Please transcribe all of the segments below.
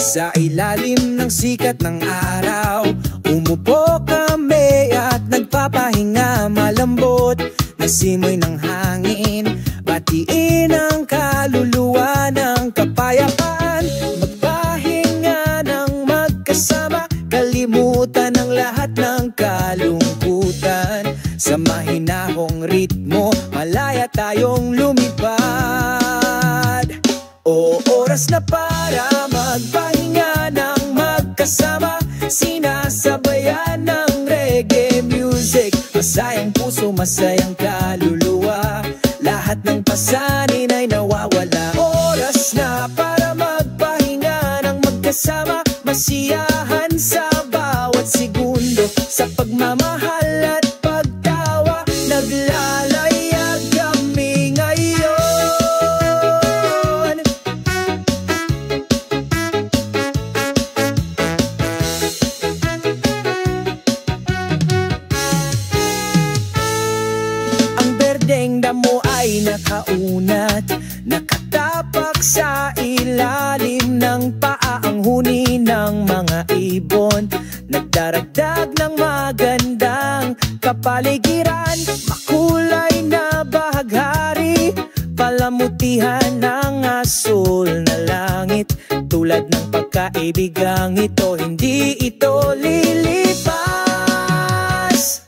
Sa ilalim ng sikat ng araw, umupo kami at nagpapahinga. Malambot na simoy ng hangin, batiin ang kaluluwa ng kapayapaan. Magpahinga ng magkasama, kalimutan ang lahat ng kalungkutan. Sa mahinahong ritmo, malaya tayong lumipad. O oras na para magpahinga ng magkasama, sinasabayan ng reggae music. Masayang puso, masayang kaluluwa, lahat ng pasanin ay nawawala. Oras na para magpahinga ng magkasama, masiyahan sa bawat segundo. Sa pagmamahal at pagtawa, naglalayag kami ngayon. Ang berdeng damo ay nakaunat, nakatapak sa ilalim ng paa. Ang huni ng mga ibon, nagdaragdag ng magandang kapaligiran. Makulay na bahaghari, palamutihan ng asul na langit. Tulad ng pagkaibigang ito, hindi ito lilipas.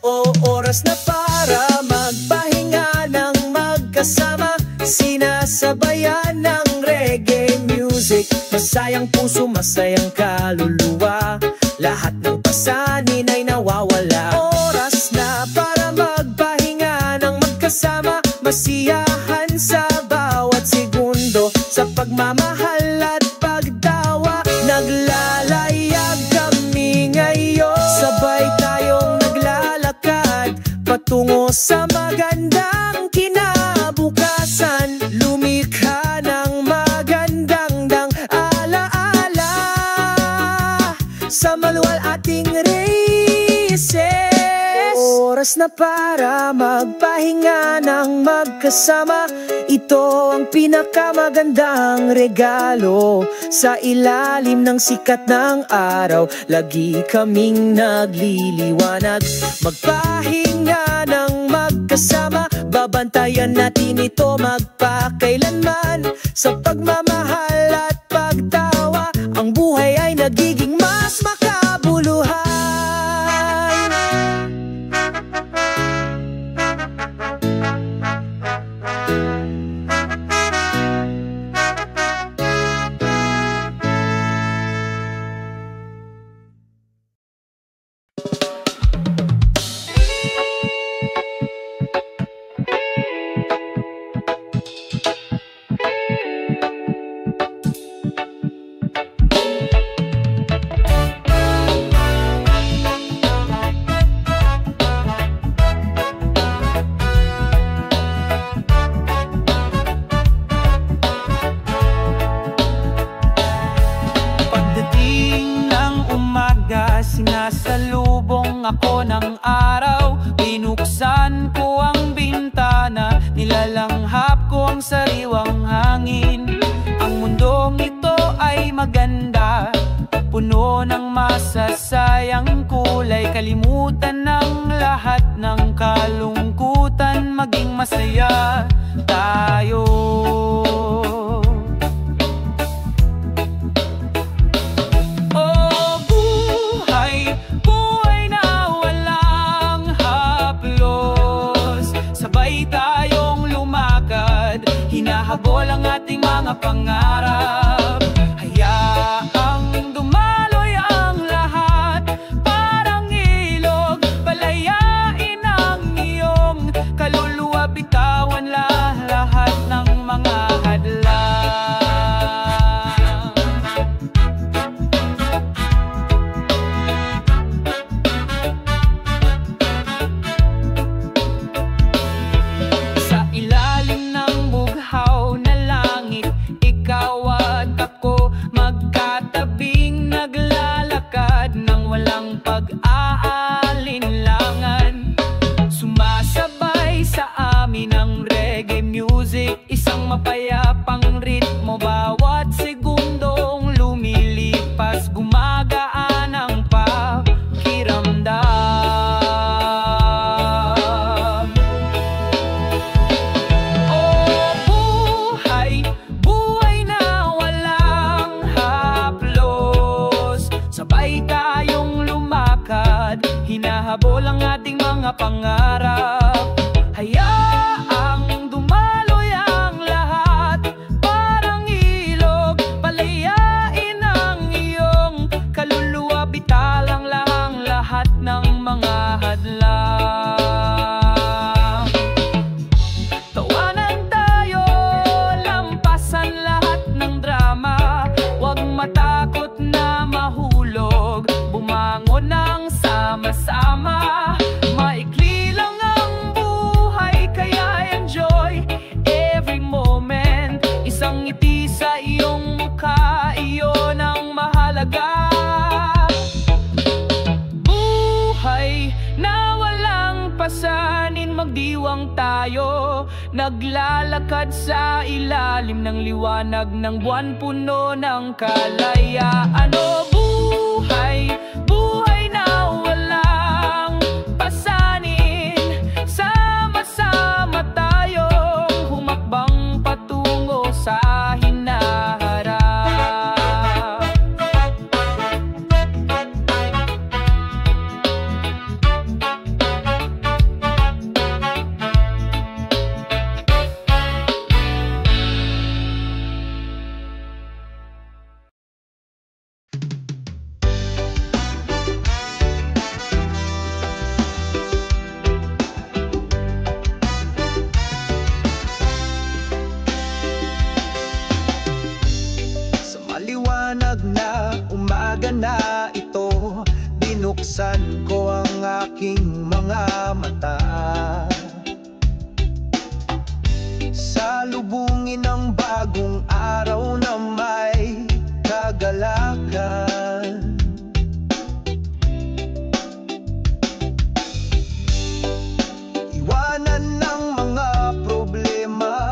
O oras na para magpahinga ng magkasama, sinasabayan ng reggae music. Masayang puso, masayang kaluluwa, lahat ng pasanin ay nawawala. Oras na para magpahinga ng magkasama, masiyahan sa bawat segundo. Sa pagmamahal at pagtawa, naglalayag kami ngayon. Sabay tayong naglalakad patungo sa magandang kinabukasan. Lumikha ng magandang dang alaala sa maluwal ating races. Oras na para magpahinga ng magkasama, ito ang pinakamagandang regalo. Sa ilalim ng sikat ng araw, lagi kaming nagliliwanag. Magpahinga ng magkasama, babantayan natin ito magpakailanman. Sa pagmamahal at pagtawa, ang buhay ay nagiging mas makabuluhan. Sinasalubong ako ng araw, binuksan ko ang bintana, nilalanghap ko ang sariwang hangin. Ang mundong ito ay maganda, puno ng masasayang kulay. Kalimutan ng lahat ng kalungkutan, maging masaya tayo. Hinahabol ang ating mga pangarap, hayaang dumaloy ang lahat. Parang ilog, palayain ang iyong kaluluwa. Bitawan lahat ng mga hadlang. Sa ilalim ng bughaw na langit, ikaw at hinahabol ang ating mga pangarap. Hayaang dumaloy ang lahat, parang ilog, palayain ang iyong kaluluwa, bitalang lahang lahat ng mga hadlang. Tawanan tayo, lampasan lahat ng drama, huwag matakot na mahulog, bumangon ng sama-sama. Maikli lang ang buhay, kaya enjoy every moment. Isang ngiti sa iyong mukha, iyon ang mahalaga. Buhay na walang pasanin, magdiwang tayo, naglalakad sa ilalim ng liwanag ng buwan, puno ng kalayaan. O buhay, buhay na walang pasanin, sama-sama tayong humakbang patungo sa hinaharap. Sa maliwanag na umaga na ito, binuksan ko ang aking mga mata. Salubungin ang bagong araw na may kagalakan. Iwanan ng mga problema,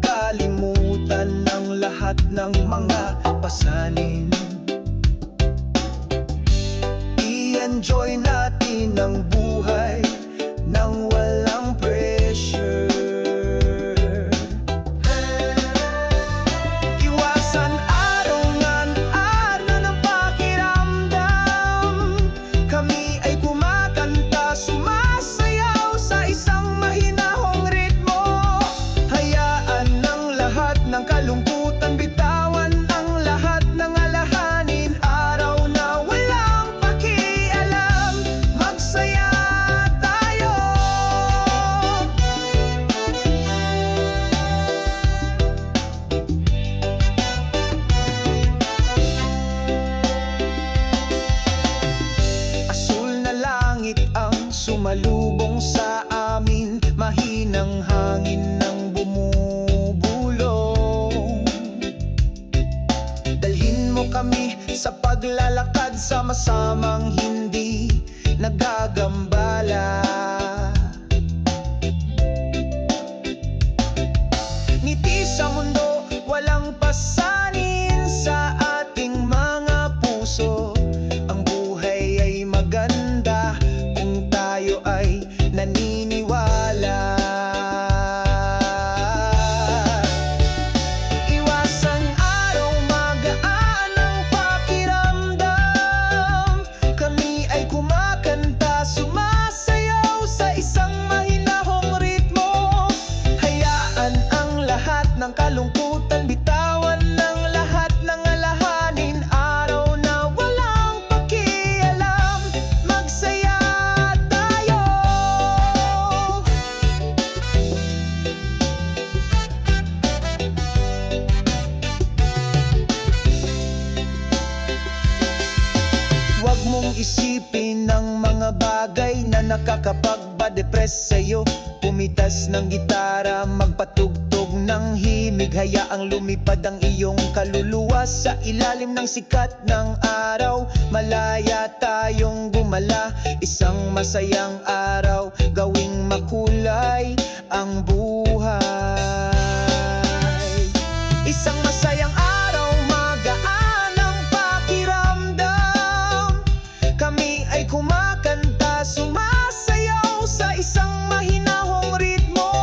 kalimutan ng lahat ng mga pasanin. I-enjoy natin ang buhay nang walang pressure. Iwasan arongan-aron ng pakiramdam. Kami ay kumakanta, sumasayaw sa isang mahinahong ritmo. Hayaan ng lahat ng kalungkutan, bitawan ang lahat ng alahanin. Araw na walang pakialam, magsaya tayo. Asul na langit ang sumalubong sa amin, mahinang hangin ang bumubulong. Dalhin mo kami sa paglalakad, sama-samang hindi nagagambala. Ngiti sa mundo, walang pasanin sa ating mga puso. Ang buhay ay maganda kung tayo ay naniniwala. Iwasan araw, magaan ang pakiramdam. Kami ay kumakanta, sumasayaw sa isang mahinahong ritmo. Hayaan ang lahat ng kalungkutan, bitawan ng lahat ng alahanin. Araw na walang pakialam, magsaya tayo. Huwag mong isipin ang mga bagay na nakakapagpa-depress sa'yo. Pumitas ng gitara, magpatugtog ng himig. Hayaang lumipad ang iyong kaluluwa sa ilalim ng sikat ng araw. Malaya tayong gumala, isang masayang araw, gawing makulay ang buhay. Isang masayang araw, magaan ang pakiramdam. Kami ay kumakanta, sumasayaw sa isang mahinahong ritmo.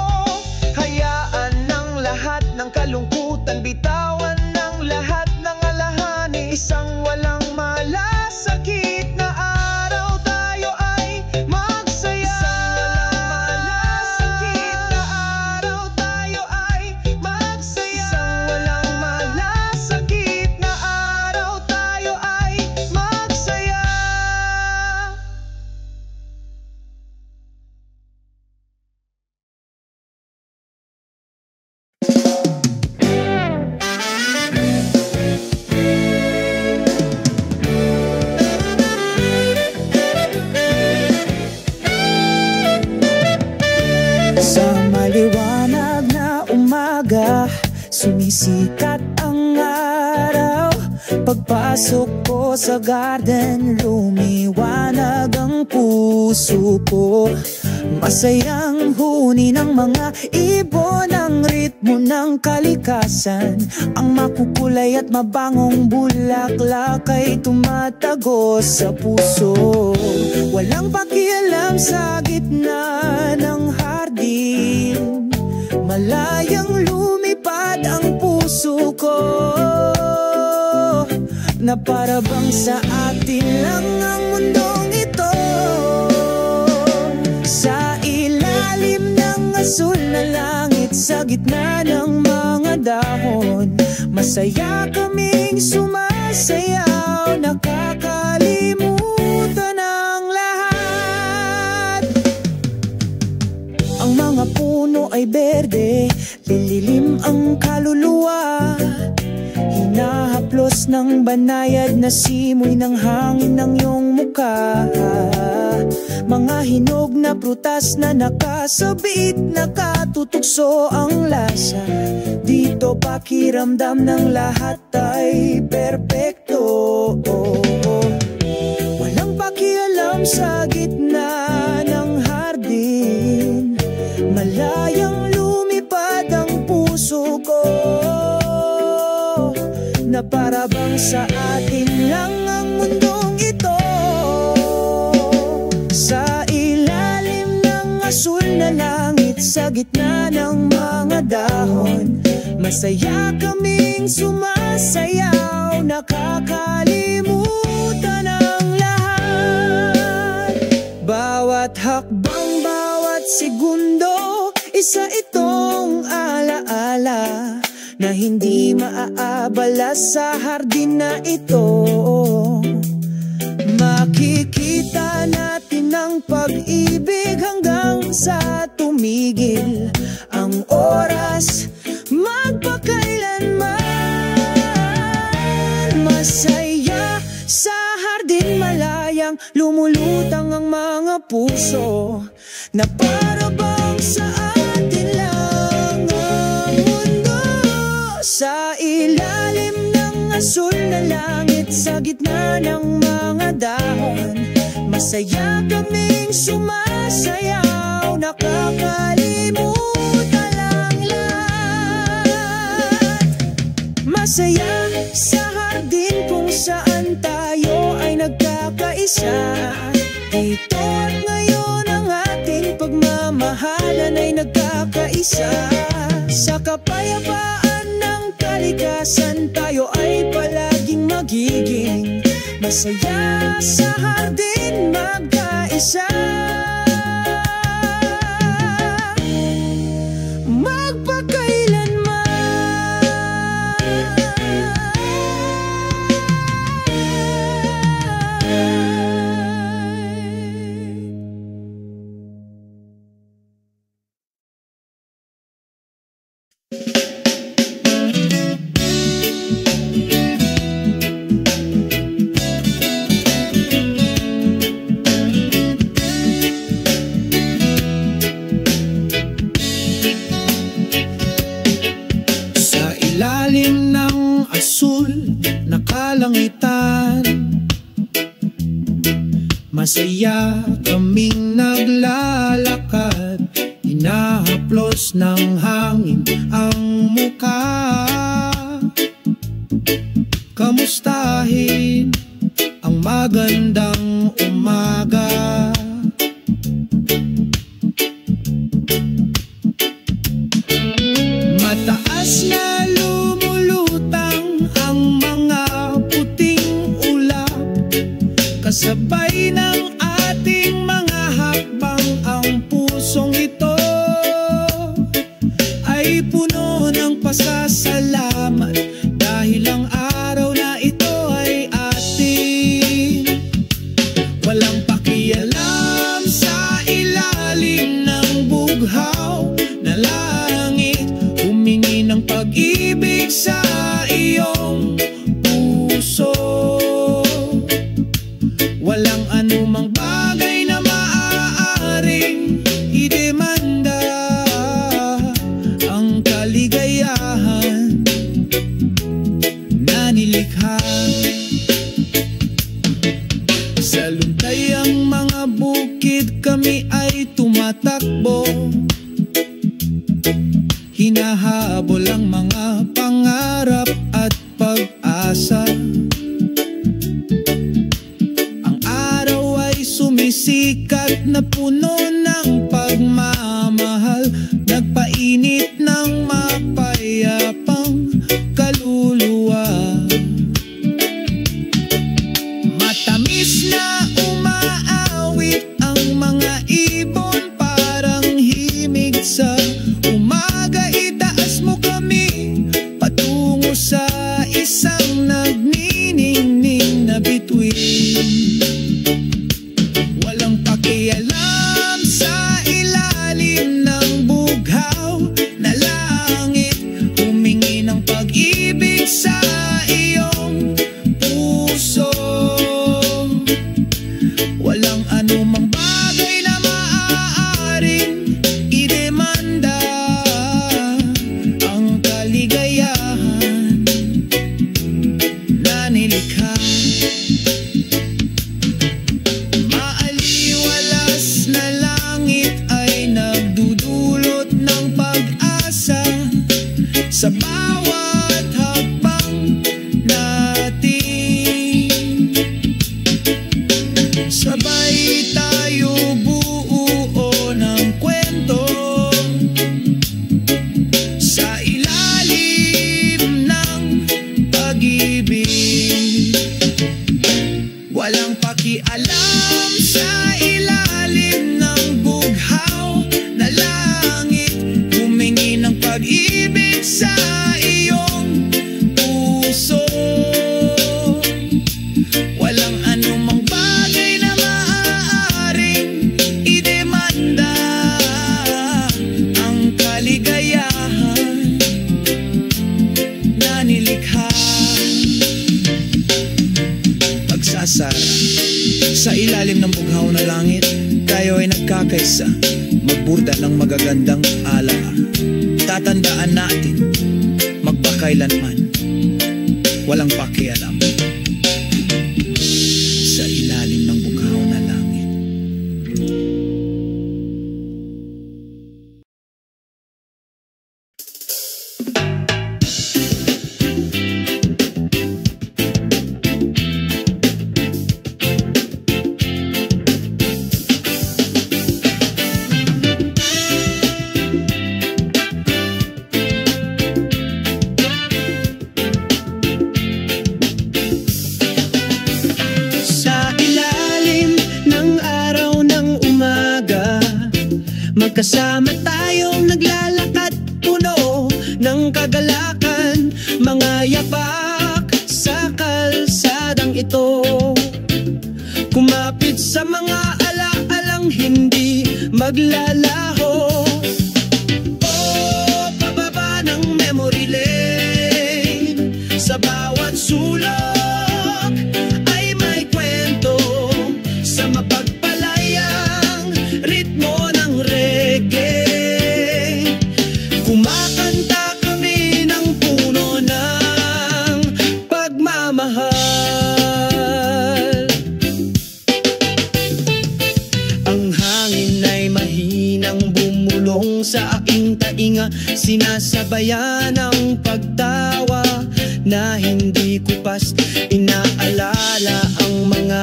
Hayaan ng lahat ng kalungkutan, bitawan ng lahat ng alahanin. Isang walang malasakit na araw, tayo ay Sumisikat ang araw, pagpasok ko sa garden, lumiwanag ang puso ko. Masayang huni ng mga ibon ang ritmo ng kalikasan. Ang makukulay at mabangong bulaklak ay tumatago sa puso. Walang pakialam sa gitna ng hardin, malayang lumipad ang puso ko, na para bang sa atin lang ang mundong ito. Sa ilalim ng asul na langit, sa gitna ng mga dahon, masaya kaming sumasayaw, nakakalimutan ang lahat. Ang mga puno ay berde, lililim ang kaluluwa, hinahaplos ng banayad na simoy ng hangin ng iyong mukha. Mga hinog na prutas na nakasabit, nakatutokso ang lasa. Dito pakiramdam ng lahat ay perpekto. Walang pakialam sa gitna ng hardin, malayang lumipad ang puso ko, na para bang sa atin lang ang mundong ito. Sa ilalim ng asul na langit, sa gitna ng mga dahon, masaya kaming sumasayaw, nakakalimutan ang lahat. Bawat hakbang, bawat segundo, isa itong alaala na hindi maaabala sa hardin na ito. Makikita natin ang pag-ibig hanggang sa tumigil ang oras, magpakailanman. Masaya sa hardin, malayang lumulutang ang mga puso, na para bang sa atin lang ang mundo. Sa ilalim ng asul na langit, sa gitna ng mga dahon, masaya kaming sumasayaw, nakakalimutan ang lahat. Masaya sa hardin kung saan tayo ay nagkakaisa. Dito at ngayon ang ating pagmamahalan ay nagkakaisa. Sa kapayapaan ng kalikasan, tayo ay palaging magiging masaya sa hardin magkaisa. Kalangitan, masaya kaming naglalakad, hinahaplos ng hangin ang mukha. Kamustahin ang magandang umaga. Mataas na lumulutang ang mga puting ulap, kasabay ng ating mga hakbang. Ang pusong ito ay puno ng pasasalamat, dahil ang araw na ito ay atin. Walang pakialam sa ilalim ng bughaw na langit, humingi ng pag-ibig sa iyong puso. Walang anumang sikat na puno ng pagmamahal, nagpainit ng mapayapang kaluluwa. Matamis na umaawit ang mga ibon, parang himig sa umaga. Itaas mo kami patungo sa isang nagniningning na bituin. Walang pakialam sa ilalim ng bughaw na langit, humingi ng pag-ibig sa iyong puso. Walang anumang bagay na maaaring idemanda ang kaligayahan na nilikha. Maaliwalas na langit ay nagdudulot ng pag-asa sa bawat hakbang natin. Sabay tayo buo ng kwento sa ilalim ng pag-ibig. Walang pakialam sa ilalim ng bughaw na langit, humingi ng pag-ibig sa iyong puso. Walang anumang bagay na maaaring idemanda ang kaligayahan na nilikha. Pagsasara sa ilalim ng bughaw na langit, tayo ay nagkakaisa, magburda ng magagandang alaala. Tatandaan natin, magpakailanman, walang pakialam sa ilalim ng bughaw na langit. Magkasama tayong naglalakad, puno ng kagalakan, mga yapak sa kalsadang ito. Kumapit sa mga alaalang hindi maglalaho. Oh, pababa ng memory lane, sa bawat sulok ay may kwento, sa mapagpalayang ritmo ng reggae. Kumakanta kami ng puno ng pagmamahal. Ang hangin ay mahinang bumulong sa aking tainga, sinasabayan ang pagtawa na hindi ko pas inaalala ang mga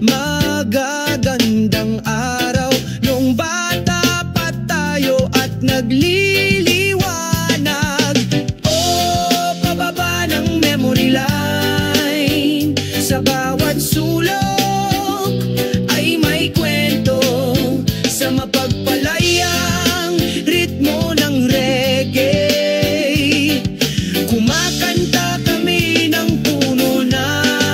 magagandang araw nung bata pa tayo at nagliliwanag. Oh, pababa ng memory line, sa bawat sulok ay may kwento, sa mapagpalayang ritmo ng reggae. Kumakanta kami ng puno ng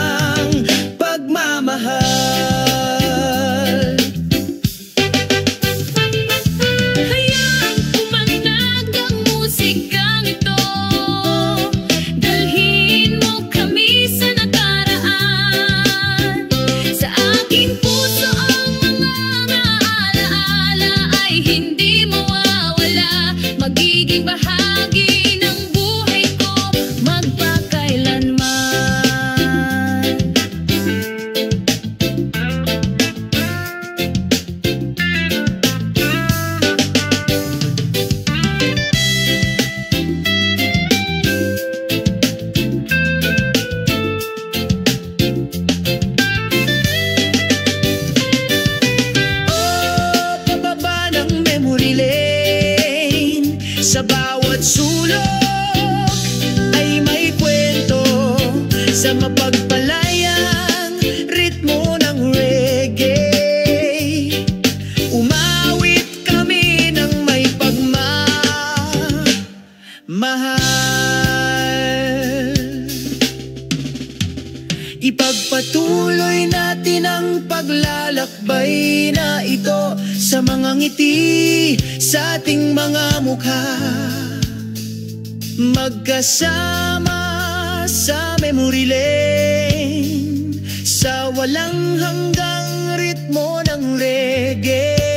Ipagpatuloy natin ang paglalakbay na ito sa mga ngiti sa ating mga mukha. Magkasama sa memory lane, sa walang hanggang ritmo ng reggae.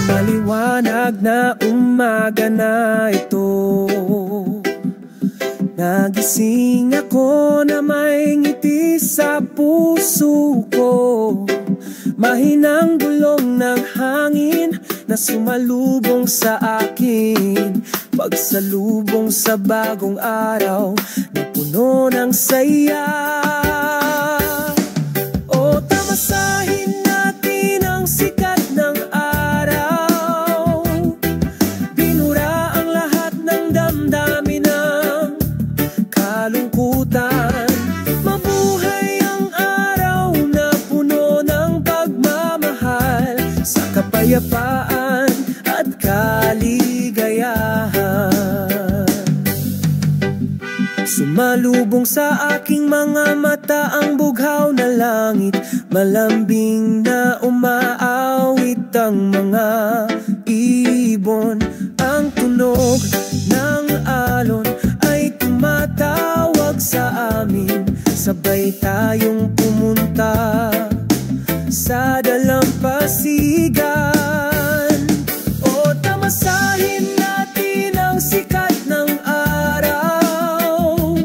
Maliwanag na umaga na ito, nagising ako na may ngiti sa puso ko. Mahinang bulong ng hangin na sumalubong sa akin, pagsalubong sa bagong araw na puno ng saya. O tamasahin natin ang sikat ng araw, binura ang lahat ng damdamin ng kalungkutan. Mabuhay ang araw na puno ng pagmamahal, sa kapayapaan at kaligayahan. Sumalubong sa aking mga mata ang bughaw na langit, malambing na umaawit ang mga ibon. Ang tunog ng alon ay tumatawag sa amin, sabay tayong pumunta sa dalampasigan. O tamasahin natin ang sikat ng araw,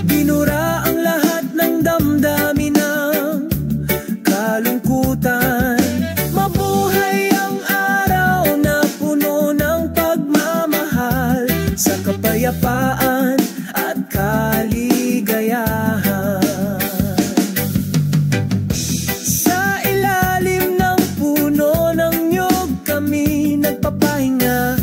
binura ang lahat ng damdamin ng kalungkutan. Mabuhay ang araw na puno ng pagmamahal, sa kapayapaan at kaligayahan. Sa ilalim ng puno ng niyog kami nagpapahinga,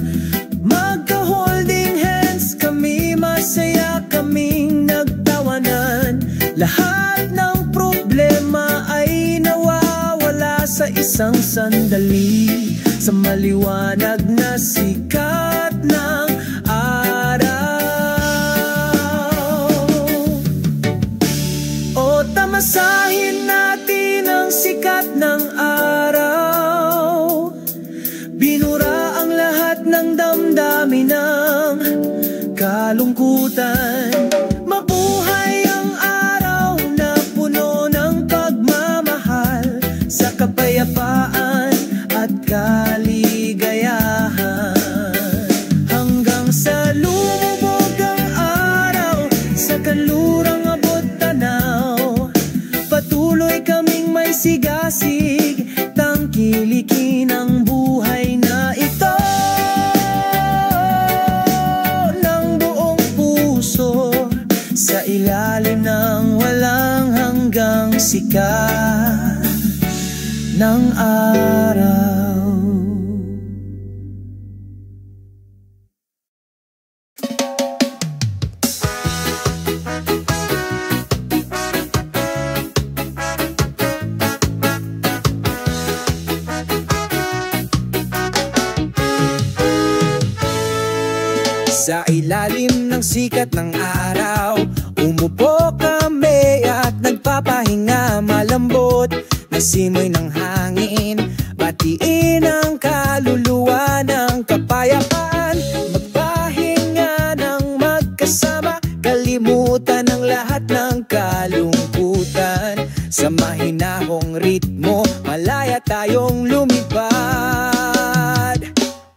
magka-holding hands kami, masaya kaming nagtawanan. Lahat ng problema ay nawawala sa isang sandali, sa maliwanag na sikat ng araw. O tamasahin natin ang sikat ng araw, binura ang lahat ng damdamin ng kalungkutan. Mabuhay ang araw na puno ng pagmamahal, sa kapayapaan at kaligayahan. Hanggang sa lumubog ang araw, sa kanlurang abot tanaw, patuloy kaming may sigasig, tangkilikin ang buhay na ito ng buong puso, sa ilalim ng walang hanggang sikat ng araw. Sa ilalim ng sikat ng araw, umupo kami at nagpapahinga. Malambot na simoy ng hangin, batiin ang kaluluwa ng kapayapaan. Magpahinga ng magkasama, kalimutan ang lahat ng kalungkutan. Sa mahinahong ritmo, malaya tayong lumipad.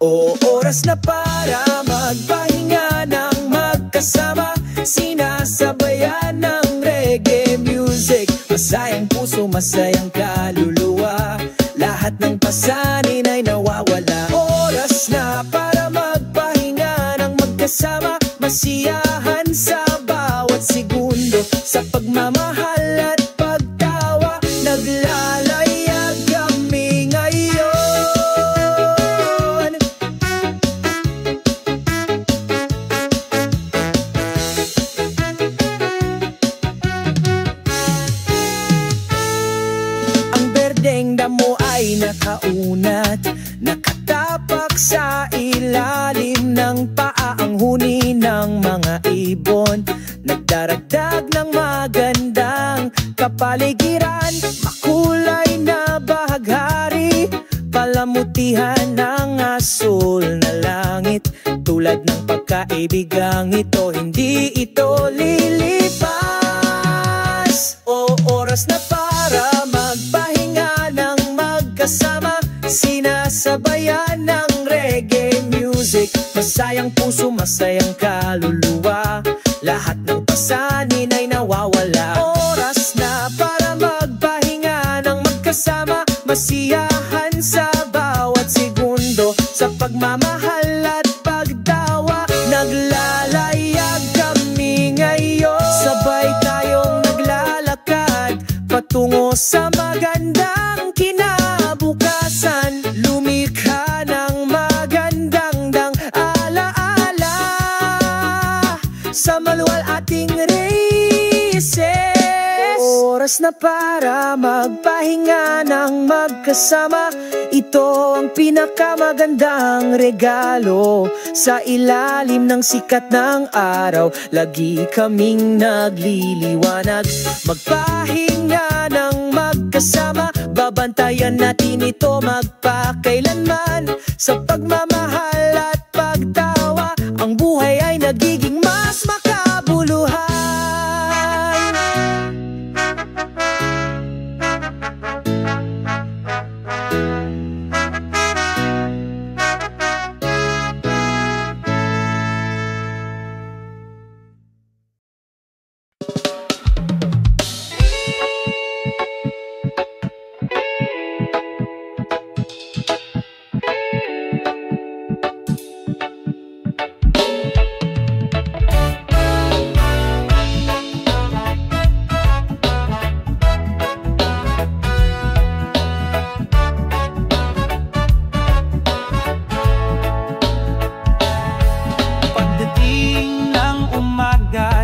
O oras na para magpahinga ng magkasama, sinasabayan ng reggae music. Masayang puso, masayang kaluluwa, lahat ng pasanin ay nawawala. Oras na para magpahinga ng magkasama, masiyahan sa bawat segundo. Sa pagmamahal at pagtawa, naglalayag kami ngayon. Ang berdeng damo ay nakaunat, nakatapak sa ilalim ng paa. Ang huni ng mga ibon, nagdaragdag ng magandang kapaligiran. Makulay na bahaghari, palamutihan ng asul na langit. Tulad ng pagkaibigang ito, hindi ito lilipas. O oras na para magpahinga ng magkasama, sinasabayan ng reggae music. Masayang puso, masayang kaluluwa, lahat ng pasanin ay nawawala. Oras na para magpahinga ng magkasama, masiyahan sa bawat segundo. Sa pagmamahal at pagtawa, naglalayag kami ngayon. Sabay tayong naglalakad patungo sa magandang kinabukasan. Lumikha ng magandang alaala sa maluwal ating races. Oras na para magpahinga ng magkasama, ito ang pinakamagandang regalo. Sa ilalim ng sikat ng araw, lagi kaming nagliliwanag. Magpahinga ng magkasama, babantayan natin ito magpakailanman. Sa pagmamahal at pagtawa, ang buhay ay nagiging mas makabuluhan.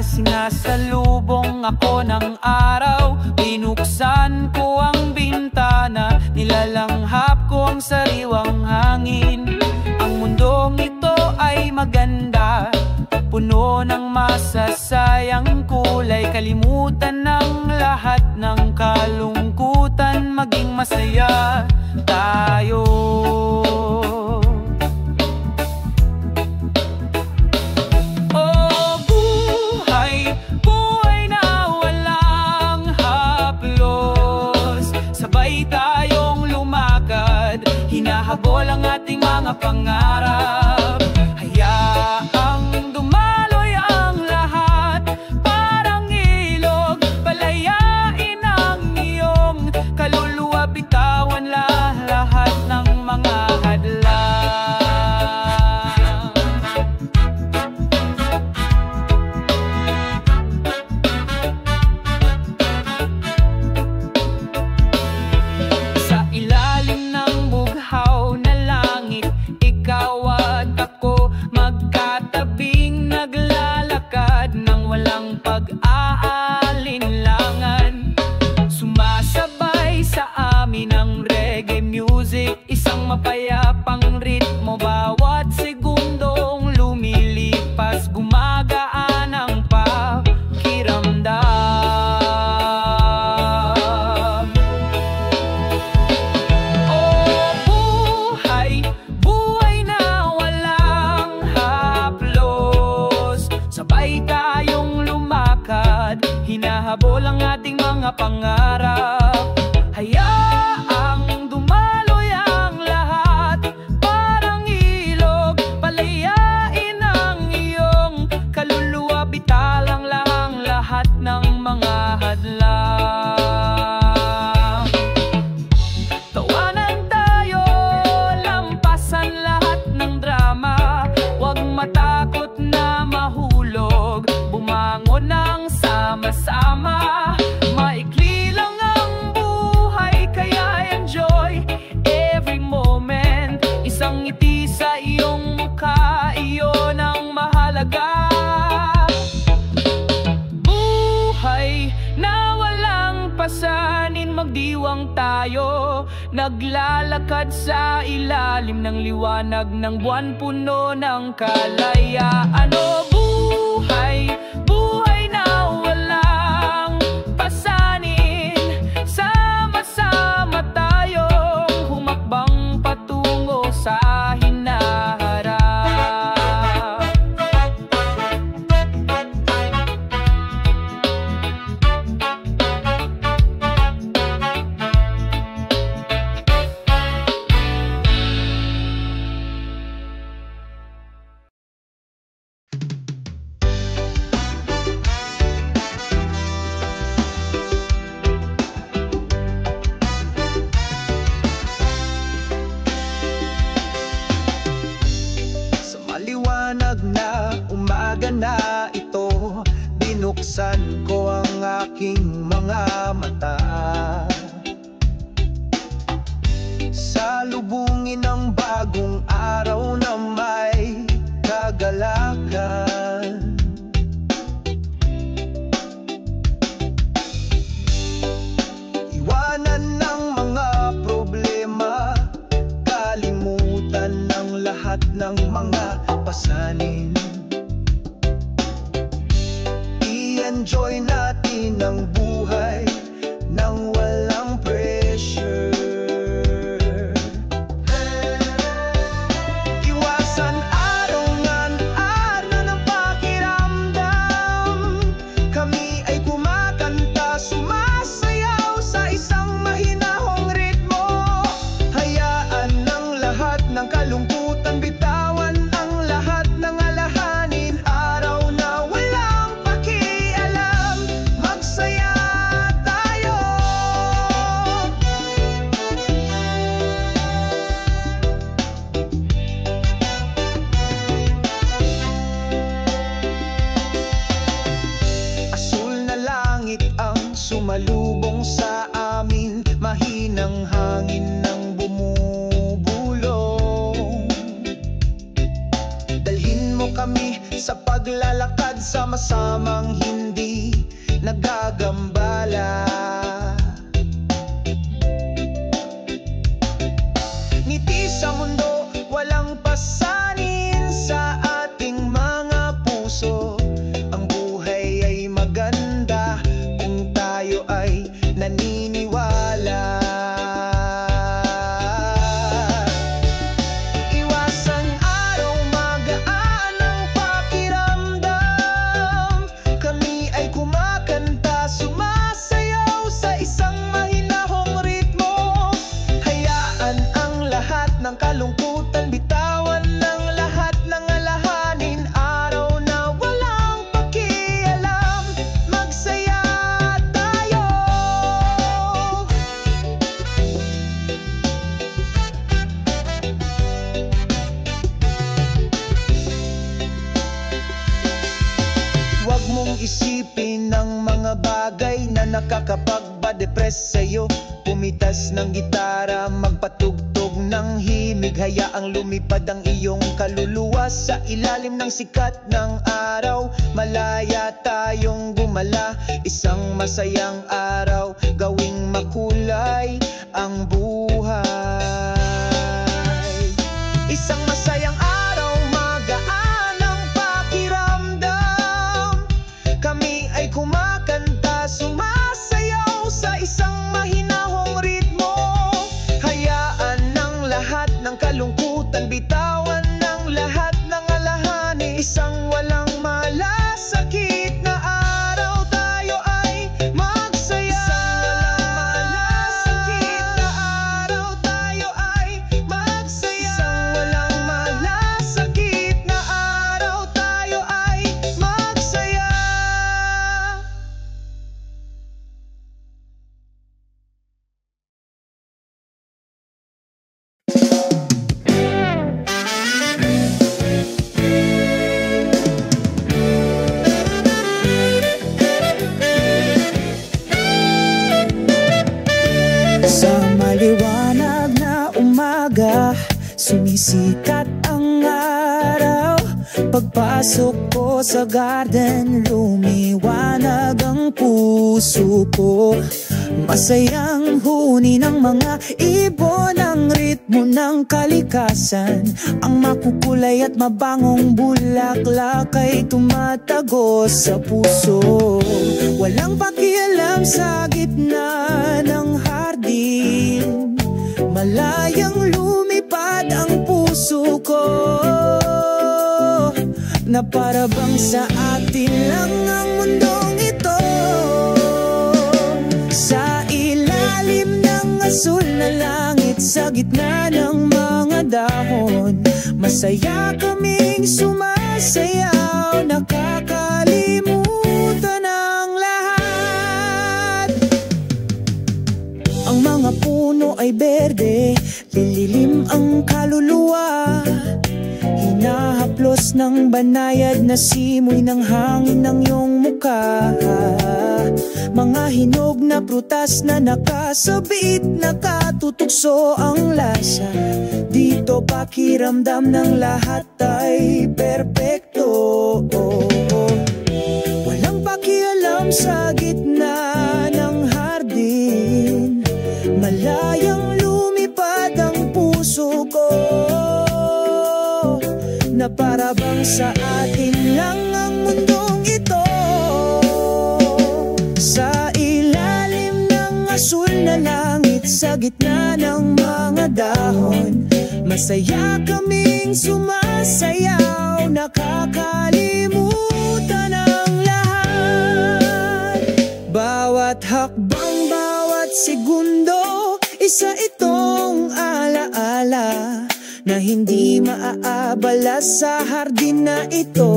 Sinasalubong ako ng araw, binuksan ko ang bintana, nilalanghap ko ang sariwang hangin. Ang mundong ito ay maganda, puno ng masasayang kulay. Kalimutan ng lahat ng kalungkutan, maging masaya tayo. Hinahabol ang ating mga pangarap, hayaang dumaloy ang lahat. Parang ilog, palayain ang iyong kaluluwa. Bitawan lahat ng mga hadlang. Sa ilalim ng bughaw na langit, ikaw at ako magkatabing naglalakad ng walang pag-aalinlangan. Sumasabay sa amin ang reggae music, isang mapayapang ritmo. Bawat segundong lumilipas, gumagaan ang pakiramdam. Buhay na walang haplos, sabay tayong lumakad, hinahabol ang ating mga pangarap. Hayaang dumaloy ang lahat, parang ilog, palayain ang iyong kaluluwa. Bitalang lang lahat ng mga hadlang. Tawanan tayo, lampasan lahat ng drama, huwag matakot na bumangon ng sama-sama. Maikli lang ang buhay, kaya enjoy every moment. Isang ngiti sa iyong mukha, iyon ang mahalaga. Buhay na walang pasanin, magdiwang tayo. Naglalakad sa ilalim ng liwanag ng buwan, puno ng kalayaan. O buhay, buhay na walang pasanin. Sama-sama tayong humakbang patungo sa hinaharap. Maliwanag na umaga na ito, binuksan ko ang aking mga mata. Salubungin ang bagong araw na may kagalakan. Iwanan ng mga problema, kalimutan ng lahat ng mga pasanin. I-enjoy natin ang buhay nang walang pressure. Iwasan arongan-aron ng pakiramdam. Kami ay kumakanta, sumasayaw sa isang mahinahong ritmo. Hayaan ng lahat ng kalungkutan, bitawan ang lahat ng alalahanin. Araw na walang pakialam, magsaya tayo. Asul na langit ang sumalubong sa amin, mahinang hangin ng bumubulong. Dalhin mo kami sa paglalakad, sama-samang hindi nagagambala. Ngiti sa mundo, walang pasanin sa ating mga puso. Ang buhay ay maganda kung tayo ay naniniwala. Iwasan araw, magaan ang pakiramdam. Kami ay kumakanta, sumasayaw sa isang mahinahong ritmo. Hayaan ang lahat ng kalungkutan, bitawan ng lahat ng alalahanin. Araw na walang pakialam, magsaya tayo. Huwag mong isipin ang mga bagay na nakakapagpa-depress sa'yo. Pumitas ng gitara, magpatugtog ng himig. Hayaang lumipad ang iyong kaluluwa sa ilalim ng sikat ng araw. Malaya tayong gumala, isang masayang araw, gawing makulay ang buhay. Isang masayang araw, magaan ang pakiramdam. Kami ay kumakanta, sumasayaw sa isang mahinahong ritmo. Hayaan ng lahat ng kalungkutan, bitawan ng lahat ng alalahanin. Isang walang malasakit na araw, tayo ay magsaya. sumisikat ang araw. Pagpasok ko sa garden, lumiwanag ang puso ko. Masayang huni ng mga ibon ang ritmo ng kalikasan. Ang makukulay at mabangong bulaklak ay tumatago sa puso. Walang pakialam sa gitna ng hardin, malayang lumipad ang puso ko, na para bang sa atin lang ang mundong ito. Sa ilalim ng asul na langit, sa gitna ng mga dahon, masaya kaming sumasayaw, nakakalimutan ang lahat. Ang mga puno ay berde, lililim ang kaluluwa. Hinahaplos ng banayad na simoy ng hangin ng iyong mukha. Mga hinog na prutas na nakasabit, nakatutugso ang lasa. Dito pakiramdam ng lahat ay perpekto. Walang pakialam sa gitna ng hardin, malayang lumipad ang puso ko, na para bang sa atin lang ang mundong ito. Sa ilalim ng asul na langit, sa gitna ng mga dahon, masaya kaming sumasayaw, nakakalimutan ang lahat. Bawat hakbang, bawat segundo, isa itong alaala na hindi maaabala sa hardin na ito.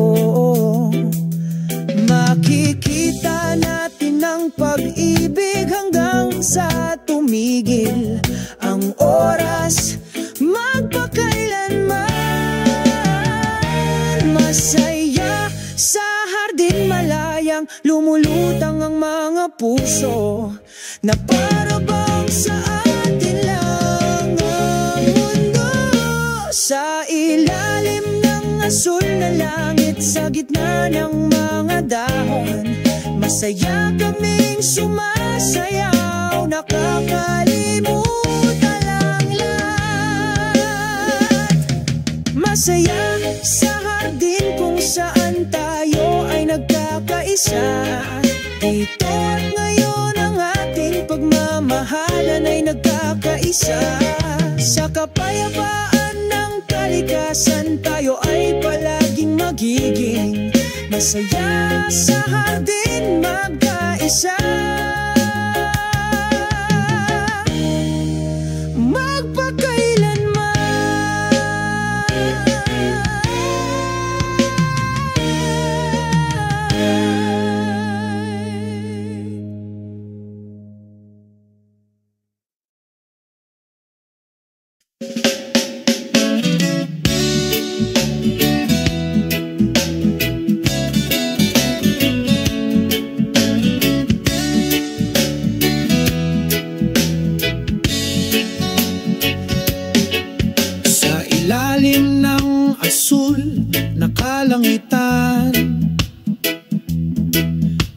Makikita natin ang pag-ibig hanggang sa tumigil ang oras, magpakailanman. Masaya sa hardin, malayang lumulutang ang mga puso, na para bang sa atin lang ang mundo. Sa ilalim ng asul na langit, sa gitna ng mga dahon, masaya kaming sumasayaw, nakakalimutan ang lahat. Masaya sa hardin kung saan tayo ay nagkakaisa. Dito at ngayon ang ating pagmamahalan ay nagkakaisa. Sa kapayapaan ng kalikasan, tayo ay palaging magiging masaya sa hardin magkaisa.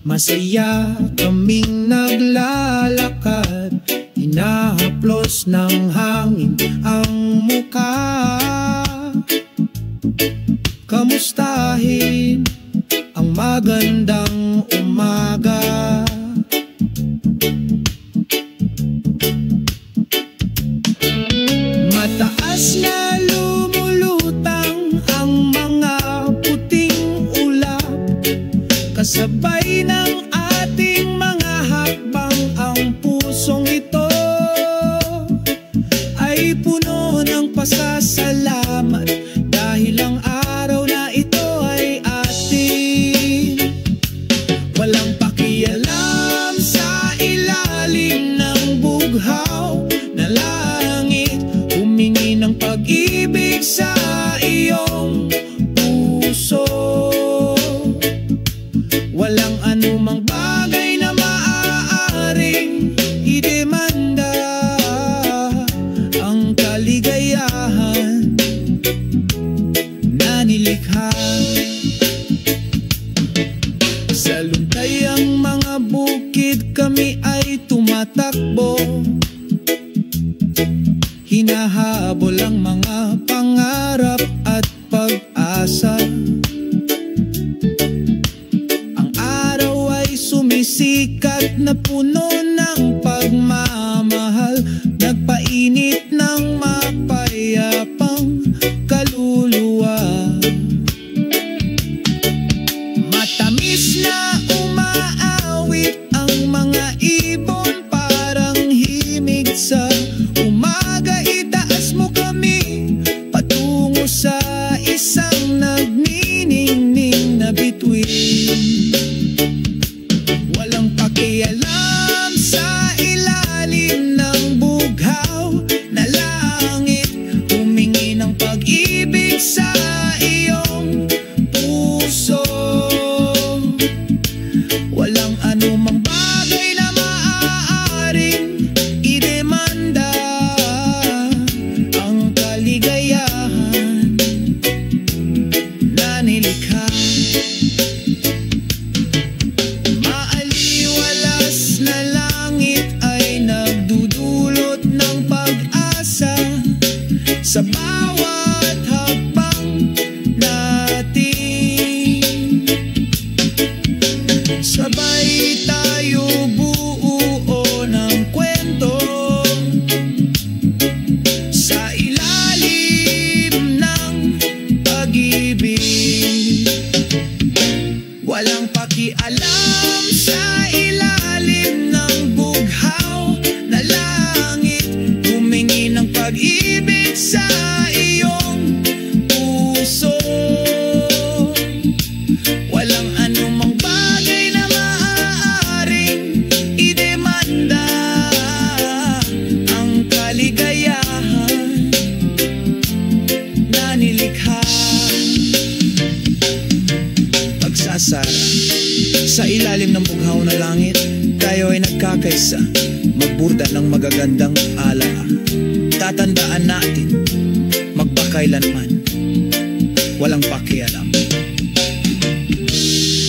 Masaya kaming naglalakad, hinahaplos ng hangin ang mukha. Kamustahin ang magandang umaga. Mataas na lumulutang ang mga puting ulap, kasabay ng ating mga hakbang. Ang pusong ito ay puno ng pasasalamat, dahil ang araw na ito ay atin. Walang pakialam sa ilalim ng bughaw na langit, humingi ng pag-ibig sa iyong puso. Walang anumang bagay na maaaring idemanda ang kaligayahan sikat na puno ng pagmamahal, nagpainit ng mapayapang kaluluwa. Matamis na umaawit ang mga ibon, parang himig sa umaga. Itaas mo kami patungo sa isang nagniningning na bituin. Walang pakialam sa ilalim ng bughaw na langit, humingi ng pag-ibig sa iyong puso. Walang anumang bagay na maaaring idemanda ang kaligayahan na nilikha. Maaliwalas na langit ay nagdudulot ng pag-asa sa bawat hakbang natin. Sabay tayo buo ng kwento sa ilalim ng pag-ibig. Walang pakialam sa ilalim ng bughaw na langit, humingi ng pag-ibig sa iyong puso. Walang anumang bagay na maaaring idemanda ang kaligayahan na nilikha. Pagsasara sa ilalim ng bughaw na langit, tayo ay nagkakaisa, magburda ng magagandang alaala. Tatandaan natin, magpakailanman, walang pakialam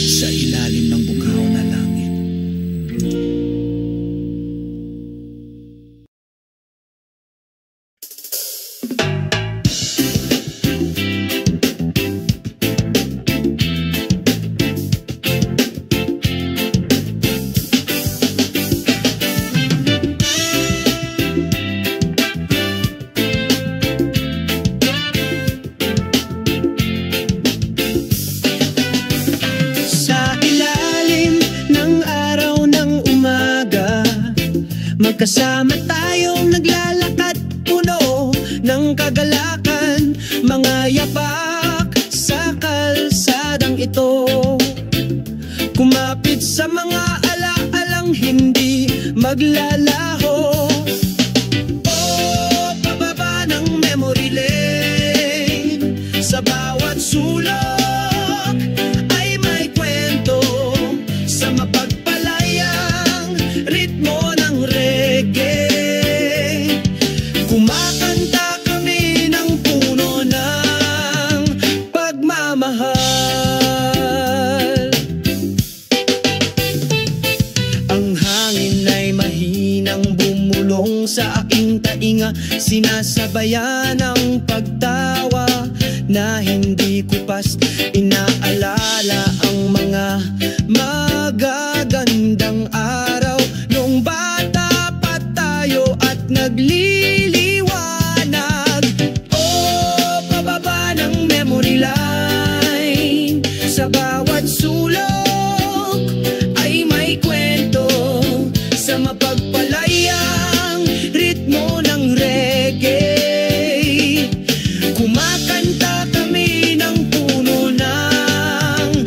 sa ilalim ng bughaw na langit. Magkasama tayong naglalakad, puno ng kagalakan, mga yapak sa kalsadang ito. Kumapit sa mga alaalang hindi maglalaho. Oh, pababa ng memory lane, sa bawat sulok ay may kwento, sa mapagpalayang ritmo ng reggae. Kumakanta kami ng puno ng pagmamahal. Ang hangin ay mahinang bumulong sa aking tainga, sinasabayan ang pagtawa na hindi ko pas inaalala ang mga magagandang araw nung bata pa tayo at nagliliwanag. Oh, pababa ng memory line, sa bawat sulok ay may kwento, sa mapagpalayang ritmo ng reggae. Kumakanta kami ng puno ng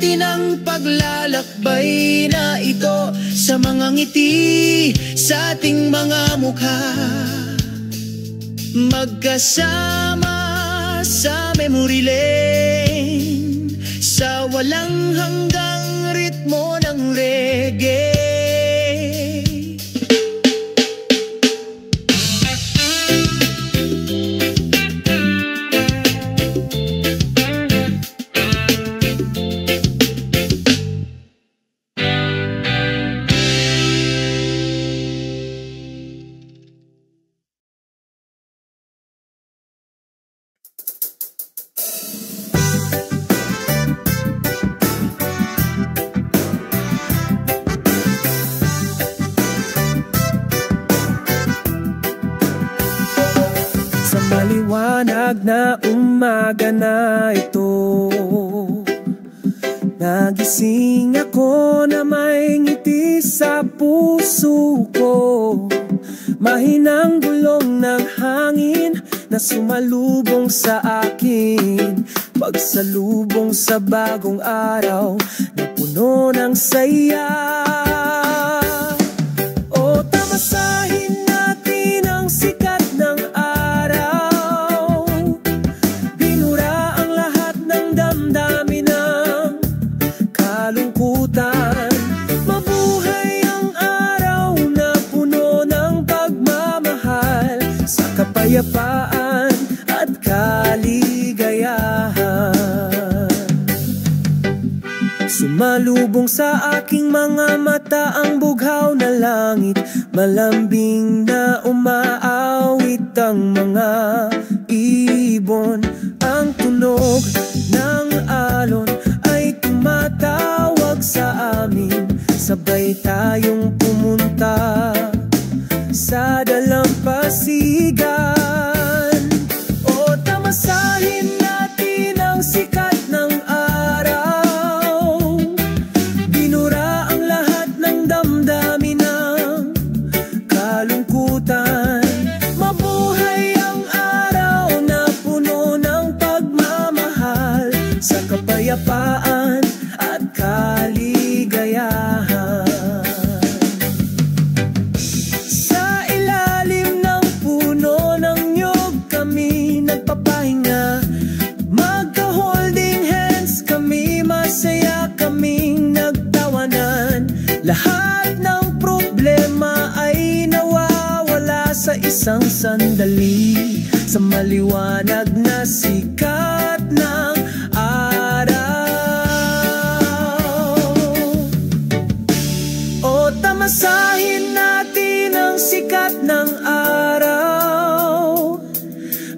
natin ang paglalakbay na ito sa mga ngiti sa ating mga mukha. Magkasama sa memory lane, sa walang hanggang ritmo ng reggae. Maliwanag na umaga na ito, nagising ako na may ngiti sa puso ko. Mahinang bulong ng hangin na sumalubong sa akin, pagsalubong sa bagong araw na puno ng saya. O tamasahin natin ang sikat ng kalungkutan. Mabuhay ang araw na puno ng pagmamahal, sa kapayapaan at kaligayahan. Sumalubong sa aking mga mata ang bughaw na langit, malambing na umaawit ang mga ibon. Ang tunog ng alon ay tumatawag sa amin, sabay tayong pumunta sa dalampasigan. O tamasahin natin ang sikat ng araw, binura ang lahat ng damdamin ng kalungkutan. Mabuhay ang araw na puno ng pagmamahal, sa kapayapaan at kaligayahan. Sa ilalim ng puno ng niyog kami nagpapahinga, magka-holding hands kami, masaya kaming nagtawanan. Lahat ng problema ay nawawala sa isang sandali, sa maliwanag na sikat ng tamasahin natin ang sikat ng araw,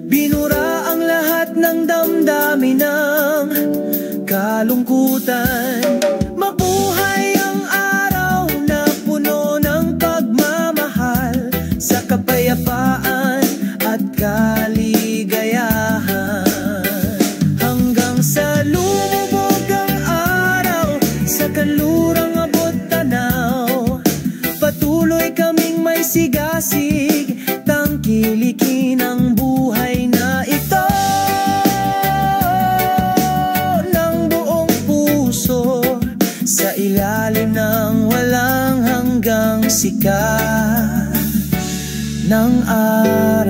binura ang lahat ng damdamin ng kalungkutan. Mabuhay ang araw na puno ng pagmamahal, sa kapayapaan at kaligayahan. Hanggang sa lumubog ang araw, sa kanlurang abot tanaw, patuloy kaming may sigasig, tangkilikin ang buhay na ito ng buong puso, sa ilalim ng walang hanggang sikat ng araw.